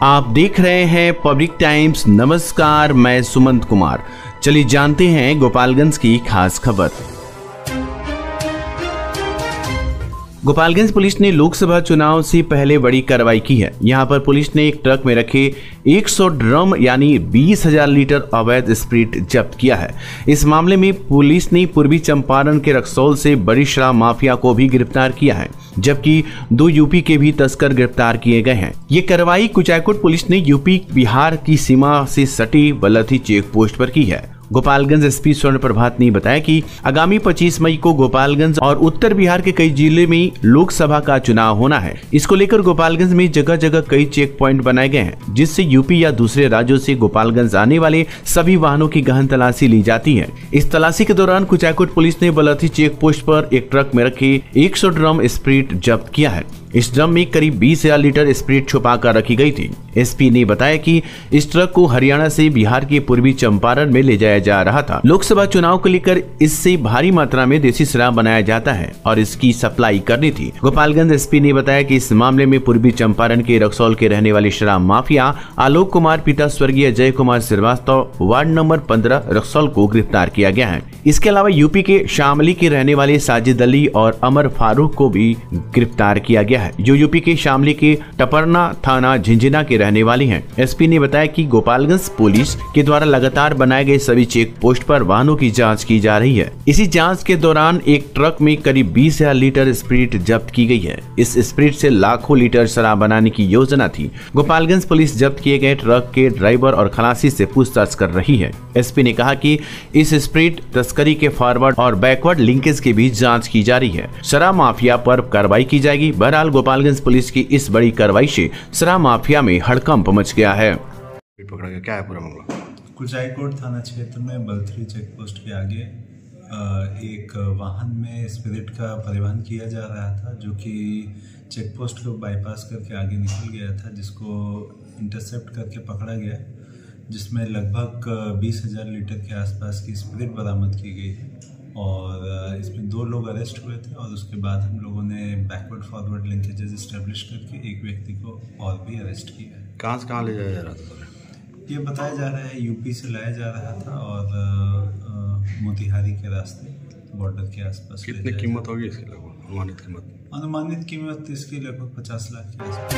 आप देख रहे हैं पब्लिक टाइम्स। नमस्कार, मैं सुमंत कुमार। चलिए जानते हैं गोपालगंज की खास खबर। गोपालगंज पुलिस ने लोकसभा चुनाव से पहले बड़ी कार्रवाई की है। यहां पर पुलिस ने एक ट्रक में रखे 100 ड्रम यानी 20,000 लीटर अवैध स्प्रिट जब्त किया है। इस मामले में पुलिस ने पूर्वी चंपारण के रक्सौल से बड़ी शराब माफिया को भी गिरफ्तार किया है, जबकि 2 यूपी के भी तस्कर गिरफ्तार किए गए हैं। ये कार्रवाई कुचायकोट पुलिस ने यूपी बिहार की सीमा से सटी बलथी चेक पोस्ट पर की है। गोपालगंज एसपी स्वर्ण प्रभात ने बताया कि आगामी 25 मई को गोपालगंज और उत्तर बिहार के कई जिले में लोकसभा का चुनाव होना है। इसको लेकर गोपालगंज में जगह जगह कई चेक पॉइंट बनाए गए हैं, जिससे यूपी या दूसरे राज्यों से गोपालगंज आने वाले सभी वाहनों की गहन तलाशी ली जाती है। इस तलाशी के दौरान कुचायकोट पुलिस ने बलथी चेक पोस्ट पर एक ट्रक में रखे 100 ड्रम स्प्रिट जब्त किया है। इस ड्रम में करीब 20,000 लीटर स्प्रिट छुपा कर रखी गई थी। एसपी ने बताया कि इस ट्रक को हरियाणा से बिहार के पूर्वी चंपारण में ले जाया जा रहा था। लोकसभा चुनाव को लेकर इससे भारी मात्रा में देसी शराब बनाया जाता है और इसकी सप्लाई करनी थी। गोपालगंज एसपी ने बताया कि इस मामले में पूर्वी चंपारण के रक्सौल के रहने वाले शराब माफिया आलोक कुमार पिता स्वर्गीय जय कुमार श्रीवास्तव वार्ड नंबर 15 रक्सौल को गिरफ्तार किया गया है। इसके अलावा यूपी के शामली के रहने वाले साजिद अली और अमर फारूक को भी गिरफ्तार किया गया है, जो यूपी के शामली के टपरना थाना झिंझिना के रहने वाली हैं। एसपी ने बताया कि गोपालगंज पुलिस के द्वारा लगातार बनाए गए सभी चेक पोस्ट पर वाहनों की जांच की जा रही है। इसी जांच के दौरान एक ट्रक में करीब 20,000 लीटर स्प्रिट जब्त की गई है। इस स्प्रिट से लाखों लीटर शराब बनाने की योजना थी। गोपालगंज पुलिस जब्त किए गए ट्रक के ड्राइवर और खलासी से पूछताछ कर रही है। एसपी ने कहा कि इस स्प्रिट तस्करी के फॉरवर्ड और बैकवर्ड लिंकेज की भी जांच की जा रही है। शराब माफिया पर कार्रवाई की जाएगी। बहरहाल गोपालगंज पुलिस की इस बड़ी कार्रवाई से शराब माफिया में हड़कंप मच गया है। पकड़ा गया, क्या है पूरा मामला? कुचायकोट थाना क्षेत्र में बलथरी चेक पोस्ट के आगे एक वाहन में स्पिरिट का परिवहन किया जा रहा था, जो कि चेक पोस्ट को बाईपास करके आगे निकल गया था, जिसको इंटरसेप्ट करके पकड़ा गया, जिसमें लगभग 20,000 लीटर के आसपास की स्पिरिट बरामद की गई है। और इसमें 2 लोग अरेस्ट हुए थे और उसके बाद हम लोगों ने बैकवर्ड फॉरवर्ड लिंकेजेस इस्टेब्लिश करके एक व्यक्ति को और भी अरेस्ट किया है। कहाँ से कहाँ ले जाया जा रहा था? ये बताया जा रहा है यूपी से लाया जा रहा था और मोतिहारी के रास्ते बॉर्डर के आसपास। कितनी कीमत होगी इसकी लगभग अनुमानित कीमत? अनुमानित कीमत इसकी लगभग 50 लाख के आसपास।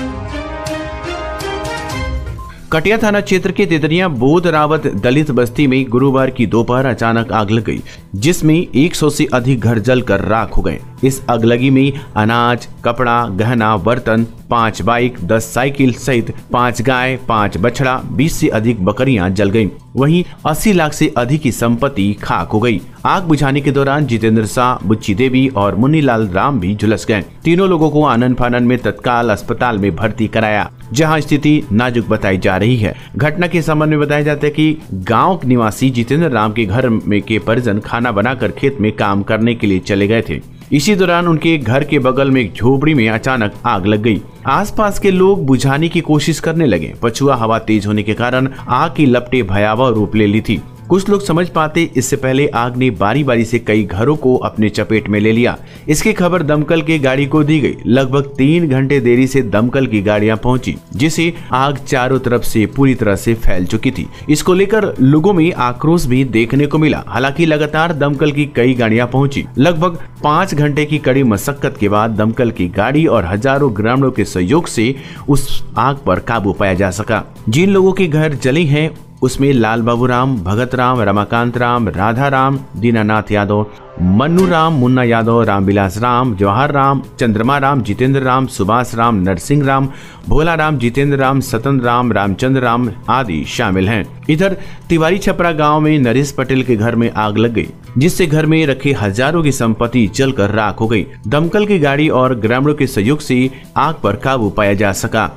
कटिया थाना क्षेत्र के तेतरिया बोध रावत दलित बस्ती में गुरुवार की दोपहर अचानक आग लग गई, जिसमें 100 से अधिक घर जलकर राख हो गए। इस अगलगी में अनाज, कपड़ा, गहना, बर्तन, 5 बाइक, 10 साइकिल सहित 5 गाय, 5 बछड़ा, 20 से अधिक बकरियां जल गईं। वहीं 80 लाख से अधिक की संपत्ति खाक हो गई। आग बुझाने के दौरान जितेंद्र शाह, बुच्ची देवी और मुन्नीलाल राम भी झुलस गए। तीनों लोगों को आनन फानन में तत्काल अस्पताल में भर्ती कराया, जहां स्थिति नाजुक बताई जा रही है। घटना के संबंध में बताया जाता है कि गांव निवासी जितेंद्र राम के घर में के परिजन खाना बनाकर खेत में काम करने के लिए चले गए थे। इसी दौरान उनके घर के बगल में एक झोपड़ी में अचानक आग लग गई। आसपास के लोग बुझाने की कोशिश करने लगे। पछुआ हवा तेज होने के कारण आग की लपटें भयावह रूप ले ली थी। कुछ लोग समझ पाते इससे पहले आग ने बारी बारी से कई घरों को अपने चपेट में ले लिया। इसकी खबर दमकल की गाड़ी को दी गई। लगभग 3 घंटे देरी से दमकल की गाड़ियां पहुंची, जिससे आग चारों तरफ से पूरी तरह से फैल चुकी थी। इसको लेकर लोगों में आक्रोश भी देखने को मिला। हालांकि लगातार दमकल की कई गाड़ियां पहुंची। लगभग 5 घंटे की कड़ी मशक्कत के बाद दमकल की गाड़ी और हजारों ग्रामीणों के सहयोग से उस आग पर काबू पाया जा सका। जिन लोगों के घर जले हैं उसमें लाल बाबू राम, भगत राम, रमाकांत राम, राधा राम, दीनानाथ यादव, मन्नू राम, मुन्ना यादव, रामविलास राम, जवाहर राम, चंद्रमा राम, जितेंद्र राम, सुभाष राम, नरसिंह राम, भोला राम, जितेंद्र राम, सतन राम, रामचंद्र राम आदि शामिल हैं। इधर तिवारी छपरा गांव में नरेश पटेल के घर में आग लग गई, जिससे घर में रखे हजारों की संपत्ति जलकर राख हो गई। दमकल की गाड़ी और ग्रामीणों के सहयोग से आग पर काबू पाया जा सका।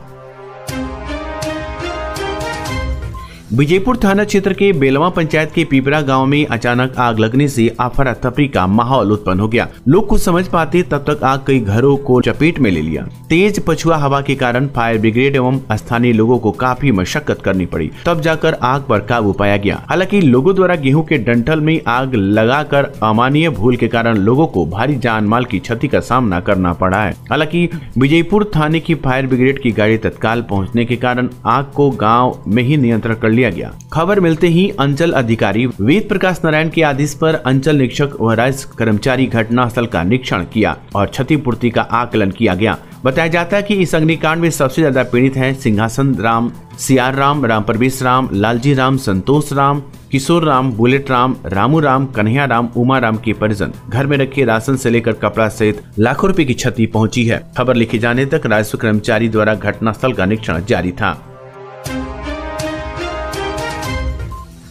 विजयपुर थाना क्षेत्र के बेलवा पंचायत के पिपरा गांव में अचानक आग लगने से अफरा तफरी का माहौल उत्पन्न हो गया। लोग कुछ समझ पाते तब तक आग कई घरों को चपेट में ले लिया। तेज पछुआ हवा के कारण फायर ब्रिगेड एवं स्थानीय लोगों को काफी मशक्कत करनी पड़ी, तब जाकर आग पर काबू पाया गया। हालांकि लोगों द्वारा गेहूं के डंठल में आग लगाकर अमानवीय भूल के कारण लोगों को भारी जान माल की क्षति का सामना करना पड़ा है। हालांकि विजयपुर थाने की फायर ब्रिगेड की गाड़ी तत्काल पहुँचने के कारण आग को गाँव में ही नियंत्रण कर लिया गया। खबर मिलते ही अंचल अधिकारी वेद प्रकाश नारायण के आदेश पर अंचल निरीक्षक व राजस्व कर्मचारी घटनास्थल का निरीक्षण किया और क्षतिपूर्ति का आकलन किया गया। बताया जाता है कि इस अग्निकांड में सबसे ज्यादा पीड़ित हैं सिंहासन राम, सियार राम, राम प्रवेश राम, लालजी राम, संतोष राम, किशोर राम, बुलेट राम, रामू राम, कन्हैया राम, उमा राम के परिजन। घर में रखे राशन से लेकर कपड़ा सहित लाखों रुपए की क्षति पहुंची है। खबर लिखे जाने तक राजस्व कर्मचारी द्वारा घटनास्थल का निरीक्षण जारी था।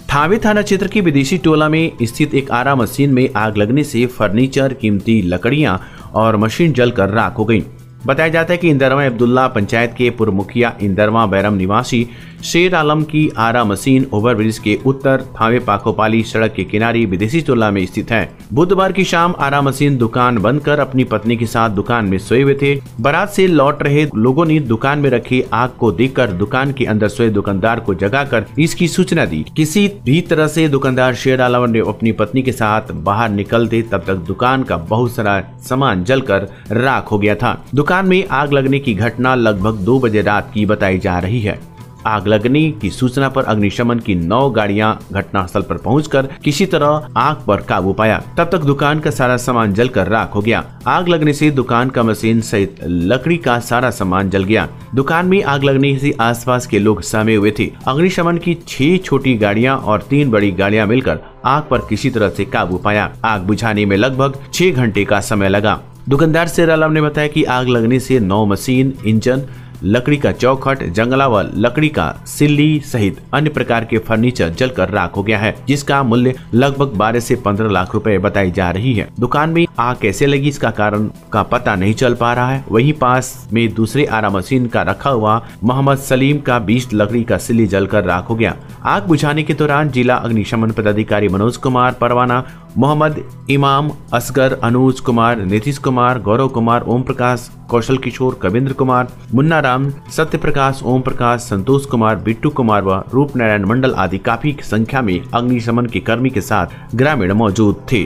थावे थाना क्षेत्र के विदेशी टोला में स्थित एक आरा मशीन में आग लगने से फर्नीचर, कीमती लकड़ियां और मशीन जलकर राख हो गईं। बताया जाता है कि इंदरवा अब्दुल्ला पंचायत के पूर्व मुखिया इंदरवा बैरम निवासी शेर आलम की आरा मशीन ओवरब्रिज के उत्तर थावे पाकोपाली सड़क के किनारे विदेशी टोला में स्थित है। बुधवार की शाम आरा मशीन दुकान बंद कर अपनी पत्नी के साथ दुकान में सोए हुए थे। बारात से लौट रहे लोगों ने दुकान में रखी आग को देखकर दुकान के अंदर सोए दुकानदार को जगाकर इसकी सूचना दी। किसी भी तरह से दुकानदार शेर आलम ने अपनी पत्नी के साथ बाहर निकलते तब तक दुकान का बहुत सारा सामान जलकर राख हो गया था। दुकान में आग लगने की घटना लगभग 2 बजे रात की बताई जा रही है। आग लगने की सूचना पर अग्निशमन की 9 गाड़ियां घटनास्थल पर पहुंचकर किसी तरह आग पर काबू पाया। तब तक दुकान का सारा सामान जलकर राख हो गया। आग लगने से दुकान का मशीन सहित लकड़ी का सारा सामान जल गया। दुकान में आग लगने से आसपास के लोग सहमे हुए थे। अग्निशमन की 6 छोटी गाड़ियां और 3 बड़ी गाड़ियां मिलकर आग पर किसी तरह से काबू पाया। आग बुझाने में लगभग 6 घंटे का समय लगा। दुकानदार शेर आलम ने बताया कि आग लगने से 9 मशीन, इंजन, लकड़ी का चौखट, जंगला व लकड़ी का सिल्ली सहित अन्य प्रकार के फर्नीचर जलकर राख हो गया है, जिसका मूल्य लगभग 12 से 15 लाख रुपए बताई जा रही है। दुकान में आग कैसे लगी इसका कारण का पता नहीं चल पा रहा है। वहीं पास में दूसरे आरा मशीन का रखा हुआ मोहम्मद सलीम का 20 लकड़ी का सिल्ली जलकर राख हो गया। आग बुझाने के दौरान जिला अग्निशमन पदाधिकारी मनोज कुमार परवाना, मोहम्मद इमाम, असगर, अनुज कुमार, नीतीश कुमार, गौरव कुमार, ओम प्रकाश, कौशल किशोर, कविंद्र कुमार, मुन्ना राम, सत्य प्रकाश, ओम प्रकाश, संतोष कुमार, बिट्टू कुमार व रूप नारायण मंडल आदि काफी संख्या में अग्निशमन के कर्मी के साथ ग्रामीण मौजूद थे।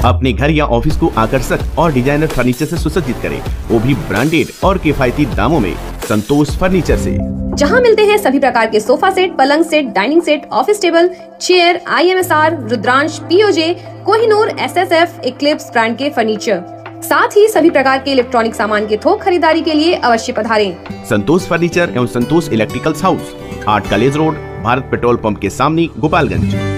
अपने घर या ऑफिस को आकर्षक और डिजाइनर फर्नीचर से सुसज्जित करें, वो भी ब्रांडेड और किफायती दामों में। संतोष फर्नीचर से जहां मिलते हैं सभी प्रकार के सोफा सेट, पलंग set, dining set, office table, chair, IMSR, Rudransh, POJ, Kohinoor, SSF, Eclipse brand के फर्नीचर, साथ ही सभी प्रकार के इलेक्ट्रॉनिक सामान के थोक खरीदारी के लिए अवश्य पधारें। संतोष फर्नीचर एवं Santosh electricals house, 8 college road, Bharat petrol pump के सामने, गोपालगंज।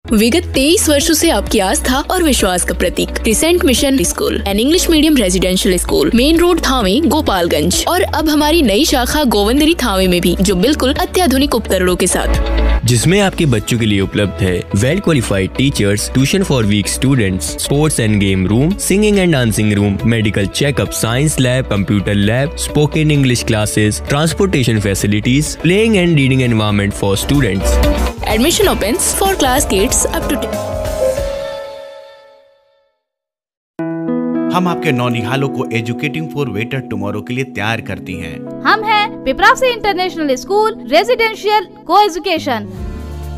विगत 23 वर्षों से आपकी आस्था और विश्वास का प्रतीक Crescent Mission school and English medium residential school, main road Thawe, Gopalganj. और अब हमारी नई शाखा गोविंदरी थावे में भी, जो बिल्कुल अत्याधुनिक उपकरणों के साथ, जिसमें आपके बच्चों के लिए उपलब्ध है well qualified teachers, tuition for weak students, sports and game room, singing and dancing room, medical checkup, science lab, computer lab, spoken English classes, transportation facilities, playing and reading environment for students. Admission opens for class kids up to 10। हम आपके नौनिहालों को educating for better tomorrow के लिए तैयार करती हैं। हम हैं पिपरासी इंटरनेशनल स्कूल रेजिडेंशियल को एजुकेशन,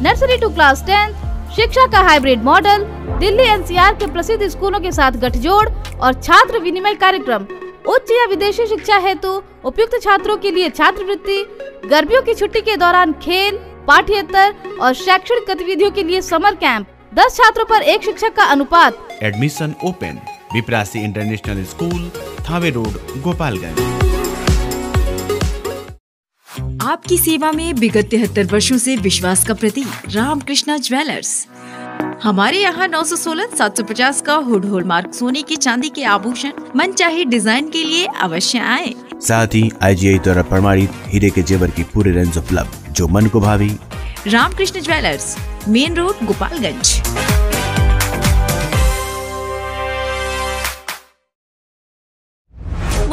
नर्सरी टू क्लास 10, शिक्षा का हाइब्रिड मॉडल, दिल्ली NCR के प्रसिद्ध स्कूलों के साथ गठजोड़ और छात्र विनिमय कार्यक्रम, उच्च या विदेशी शिक्षा हेतु उपयुक्त छात्रों के लिए छात्रवृत्ति, गर्मियों की छुट्टी के दौरान खेल, पाठ्येतर और शैक्षणिक गतिविधियों के लिए समर कैंप, 10 छात्रों पर 1 शिक्षक का अनुपात। Admission open. Viprasi international school, Thawe road, Gopalganj. आपकी सेवा में विगत 73 वर्षों से विश्वास का प्रतीक रामकृष्णा ज्वेलर्स। हमारे यहाँ 916-750 का हुड हॉलमार्क सोने की चांदी के आभूषण मनचाहे डिजाइन के लिए अवश्य आए। साथ ही IGI द्वारा प्रमाणित हीरे के जेवर की पूरी रेंज उपलब्ध, जो मन को भावी। Ramkrishna jewellers, main road, Gopalganj.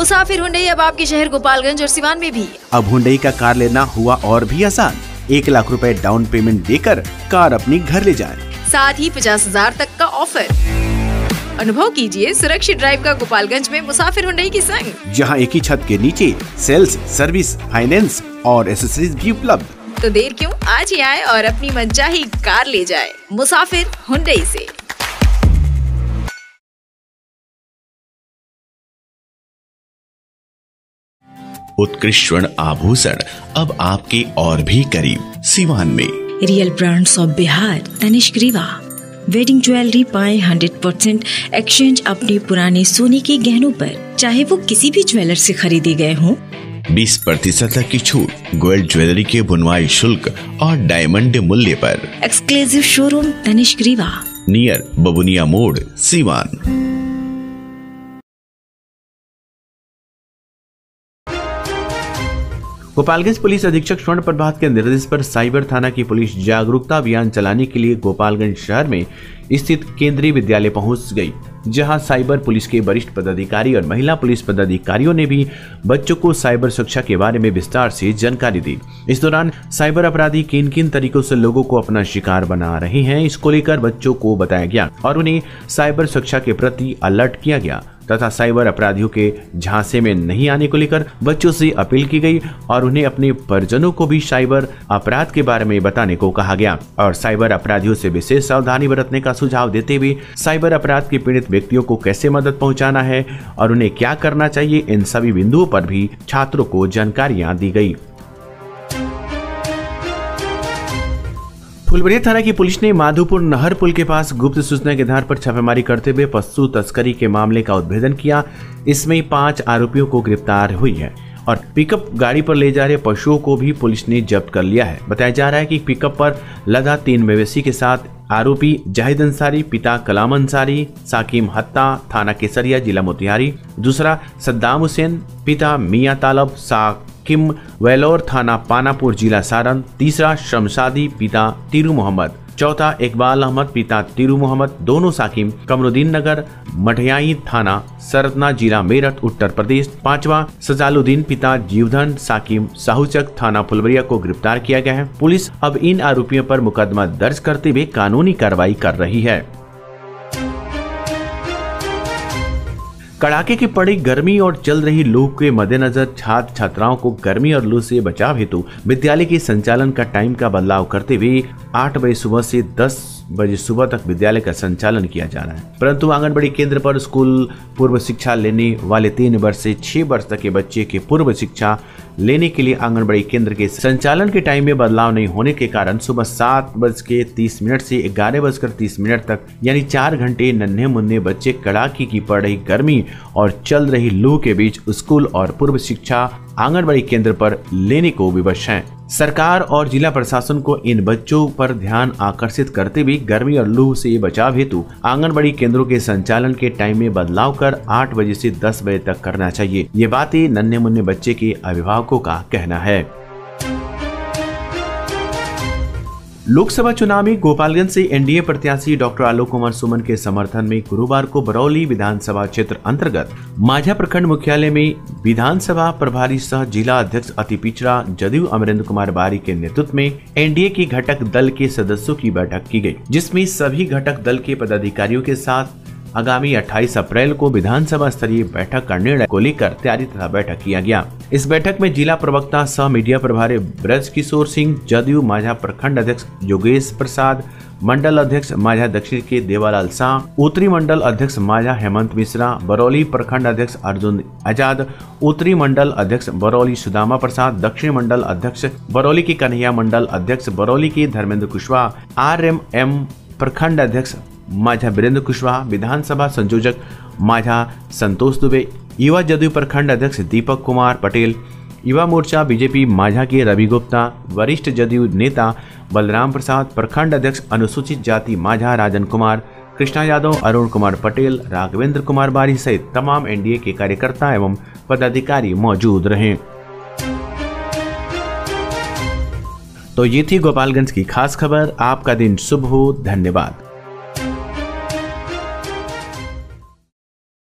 मुसाफिर हुंडई अब आपके शहर गोपालगंज और सिवान में भी। अब हुंडई का कार लेना हुआ और भी आसान। 1 लाख रुपए डाउन पेमेंट देकर कार अपनी घर ले जाएं। साथ ही 50,000 तक का ऑफर। अनुभव कीजिए सुरक्षित ड्राइव का गोपालगंज में मुसाफिर हुंडई की संग, जहां एक ही छत के नीचे सेल्स, सर्विस, फाइनेंस और एसेसरीज भी उपलब्ध। तो देर क्यों, आज ही आए और अपनी मनचाही कार ले जाए मुसाफिर हुंडई से। उत्कृष्ट स्वर्ण आभूषण अब आपके और भी करीब सिवान में। Real brands of Bihar, Tanishq Rewa. Wedding jewellery पाए 100% एक्सचेंज अपने पुराने सोने के गहनों पर, चाहे वो किसी भी ज्वेलर से खरीदे गए हों। 20% तक की छूट गोल्ड ज्वेलरी के बुनवाई शुल्क और डायमंड मूल्य पर। Exclusive showroom Tanishq Rewa, near Babunia मोड़, सिवान। गोपालगंज पुलिस अधीक्षक स्वर्ण प्रभात के निर्देश पर साइबर थाना की पुलिस जागरूकता अभियान चलाने के लिए गोपालगंज शहर में स्थित केंद्रीय विद्यालय पहुंच गई, जहां साइबर पुलिस के वरिष्ठ पदाधिकारी और महिला पुलिस पदाधिकारियों ने भी बच्चों को साइबर सुरक्षा के बारे में विस्तार से जानकारी दी। इस दौरान साइबर अपराधी किन किन तरीकों से लोगों को अपना शिकार बना रहे हैं, इसको लेकर बच्चों को बताया गया और उन्हें साइबर सुरक्षा के प्रति अलर्ट किया गया तथा साइबर अपराधियों के झांसे में नहीं आने को लेकर बच्चों से अपील की गई और उन्हें अपने परिजनों को भी साइबर अपराध के बारे में बताने को कहा गया और साइबर अपराधियों से विशेष सावधानी बरतने का सुझाव देते हुए साइबर अपराध के पीड़ित व्यक्तियों को कैसे मदद पहुंचाना है और उन्हें क्या करना चाहिए, इन सभी बिंदुओं पर भी छात्रों को जानकारियां दी गई। फुलबरिया थाना की पुलिस ने माधोपुर नहर पुल के पास गुप्त सूचना के आधार पर छापेमारी करते हुए पशु तस्करी के मामले का उद्भेदन किया। इसमें 5 आरोपियों को गिरफ्तार हुई है और पिकअप गाड़ी पर ले जा रहे पशुओं को भी पुलिस ने जब्त कर लिया है। बताया जा रहा है कि पिकअप पर लदा 3 मवेशी के साथ आरोपी जाहिद अंसारी, पिता कलाम अंसारी, साकिम हत्ता, थाना केसरिया, जिला मोतिहारी, दूसरा सद्दाम हुसैन, पिता मियां तालब, साकिम वेलोर, थाना पानापुर, जिला सारण, तीसरा शमशादी, पिता तीरू मोहम्मद, चौथा इकबाल अहमद, पिता तीरू मोहम्मद, दोनों साकिम कमरुद्दीन नगर, मठियाई, थाना सरतना, जिला मेरठ, उत्तर प्रदेश, पांचवा सजालुद्दीन, पिता जीवधन, साकिम साहूचक, थाना फुलबरिया को गिरफ्तार किया गया है। पुलिस अब इन आरोपियों पर मुकदमा दर्ज करते हुए कानूनी कार्रवाई कर रही है। कड़ाके की पड़ी गर्मी और चल रही लू के मद्देनजर छात्र छात्राओं को गर्मी और लू से बचाव हेतु विद्यालय के संचालन का टाइम का बदलाव करते हुए 8 बजे सुबह से 10 बजे सुबह तक विद्यालय का संचालन किया जा रहा है, परंतु आंगनबाड़ी केंद्र पर स्कूल पूर्व शिक्षा लेने वाले 3 वर्ष से 6 वर्ष तक के बच्चे के पूर्व शिक्षा लेने के लिए आंगनबाड़ी केंद्र के संचालन के टाइम में बदलाव नहीं होने के कारण सुबह 7:30 से 11:30 तक यानी 4 घंटे नन्हे मुन्ने बच्चे कड़ाके की पड़ रही गर्मी और चल रही लू के बीच स्कूल और पूर्व शिक्षा आंगनबाड़ी केंद्र पर लेने को विवश हैं। सरकार और जिला प्रशासन को इन बच्चों पर ध्यान आकर्षित करते हुए गर्मी और लू से बचाव हेतु आंगनबाड़ी केंद्रों के संचालन के टाइम में बदलाव कर 8 बजे से 10 बजे तक करना चाहिए। ये बातें नन्हे मुन्ने बच्चे के अभिभावकों का कहना है। लोकसभा चुनाव में गोपालगंज से एनडीए प्रत्याशी डॉक्टर आलोक कुमार सुमन के समर्थन में गुरुवार को बरौली विधानसभा क्षेत्र अंतर्गत माझा प्रखंड मुख्यालय में विधानसभा प्रभारी सह जिला अध्यक्ष अति पिछड़ा जदयू अमरेंद्र कुमार बारी के नेतृत्व में एनडीए की घटक दल के सदस्यों की बैठक की गई, जिसमें सभी घटक दल के पदाधिकारियों के साथ आगामी 28 अप्रैल को विधानसभा स्तरीय बैठक का निर्णय को लेकर तैयारी तथा बैठक किया गया। इस बैठक में जिला प्रवक्ता सह मीडिया प्रभारी ब्रज किशोर सिंह, जदयू माझा प्रखंड अध्यक्ष योगेश प्रसाद, मंडल अध्यक्ष माझा दक्षिण के देवालाल शाह, उत्तरी मंडल अध्यक्ष माझा हेमंत मिश्रा, बरौली प्रखंड अध्यक्ष अर्जुन आजाद, उत्तरी मंडल अध्यक्ष बरौली सुदामा प्रसाद, दक्षिण मंडल अध्यक्ष बरौली के कन्हैया, मंडल अध्यक्ष बरौली के धर्मेंद्र कुशवाहा, RMM प्रखंड अध्यक्ष माझा वीरेंद्र कुशवाहा, विधानसभा संयोजक माझा संतोष दुबे, युवा जदयू प्रखंड अध्यक्ष दीपक कुमार पटेल, युवा मोर्चा बीजेपी माझा के रवि गुप्ता, वरिष्ठ जदयू नेता बलराम प्रसाद, प्रखंड अध्यक्ष अनुसूचित जाति माझा राजन कुमार, कृष्णा यादव, अरुण कुमार पटेल, राघवेंद्र कुमार बारी सहित तमाम एनडीए के कार्यकर्ता एवं पदाधिकारी मौजूद रहे। तो ये थी गोपालगंज की खास खबर। आपका दिन शुभ हो। धन्यवाद।